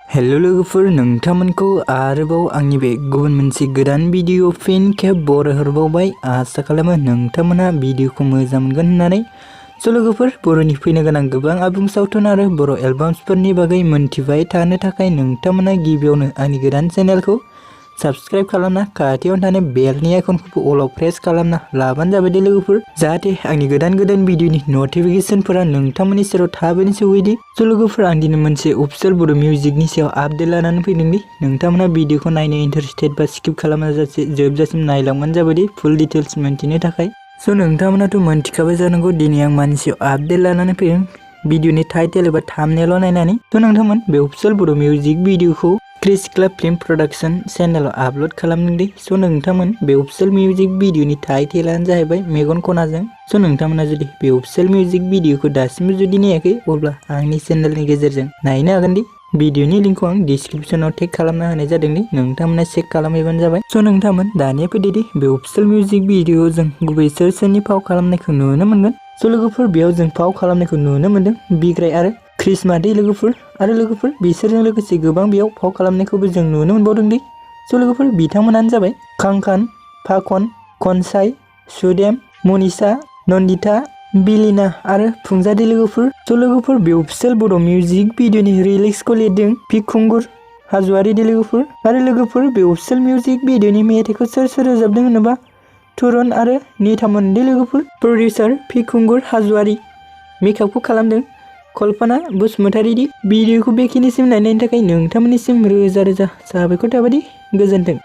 Hello लोगोफोर, नोंथांमोनखौ आरोबाव आंनि बे गुबुन मोनसे गोदान भिडिअ फिन खेब बरायहरबावबाय। आसा खालामो नोंथांमोना भिडिअखौ मोजां मोनगोन होननानै। स' लोगोफोर, बर'नि फैनो गोनां गोबां आबुं सावथुन आरो बर' एलबाम्सफोरनि बागै मोनथिबाय थानो थाखाय नोंथांमोना गिबियावनो आंनि गोदान चेनेलखौ साबस्क्राइब खालामना खाथियाव थानाय बेलनि आइकनखौ अलाव प्रेस खालामना लाबानो जाबाय दे लोगोफोर, जाहाथे आंनि गोदान भिडिअनि नटिफिकेशनफोरा नोंथांमोननि सेराव थाबैनो सौहैदि। स' लोगोफोर, आं दिनै मोनसे अफिसियेल बर' मिउजिकनि सायाव आपडेट लानानै फैदोंदि। नोंथांमोना भिडिअखौ नायनो इन्टारेस्टेड बा स्किप खालामाजासे जोबजासिम नायलांबानो जाबाय दि फुल डिटेल्स मोनथिनो थाखाय। स' नोंथांमोनाथ' मोनथिखाबाय जानांगौ दिनै आं मानि सायाव आपडेट लानानै फैदों, भिडिअनि टाइटेल एबा थाम्बनेल नायनानै। स' नोंथांमोन बे अफिसियेल बर' मिउजिक भिडिअखौ क्रिस क्लाब फिल्म प्रडाक्शन चेनेलाव आपल'ड खालामदों दे। स' नोंथांमोन बे अफिसियेल मिउजिक भिडिअनि टाइटेलानो जाहैबाय मेगन खनाजों। स' नोंथांमोना जुदि बे अफिसियेल मिउजिक भिडिअखौ दासिमबो जुदि नायाखै, अब्ला आंनि चेनेलनि गेजेरजों नायनो हागोन दि। भिडिअनि लिंकखौ आं डिस्क्रिप्शनाव टेग खालामना होनाय जादों दि, नोंथांमोना चेक खालामहैबानो जाबाय। स' नोंथांमोन दानिया फैदो दि बे अफिसियेल मिउजिक भिडिअ जों गुबै सोरनि फाव खालामनायखौ नुनो मोनगोन। स' लोगोफोर, बेयाव जों फाव खालामनायखौ नुनो मोनदों बिग्राय आरो क्रिसमा दै लोगोफोर। आरो लोगोफोर, बिसोरजों लोगोसे गोबां बेयाव फाव खालामनायखौबो जों नुनो मोनबावदों दि। स' लोगोफोर, बिथांमोनानो जाबाय कांकान, फाखन, खनसाय, सुदेम, मनिषा, नन्दिता, बिलिना आरो फुंजादि लोगोफोर। स' लोगोफोर, बे अफिसियेल बर' मिउजिक भिडिअनि लिरिक्सखौ लिरदों फिखुंगुर हाज'वारि दि लोगोफोर। आरो लोगोफोर, बे अफिसियेल मिउजिक भिडिअनि मेथाइखौ सोर रोजाबदों होनोबा तुरन आरो निथामोन दि लोगोफोर। प्रडिउसार फिखुंगुर हाज'वारि, मेकआपखौ खालामदों कल्पना बसुमतारी दि। भिडिअखौ बेखिनिसिम नायनायनि थाखाय नोंथांमोननिसिम रोजा रोजा साबायखर थाबाय दि। गोजोन्थों।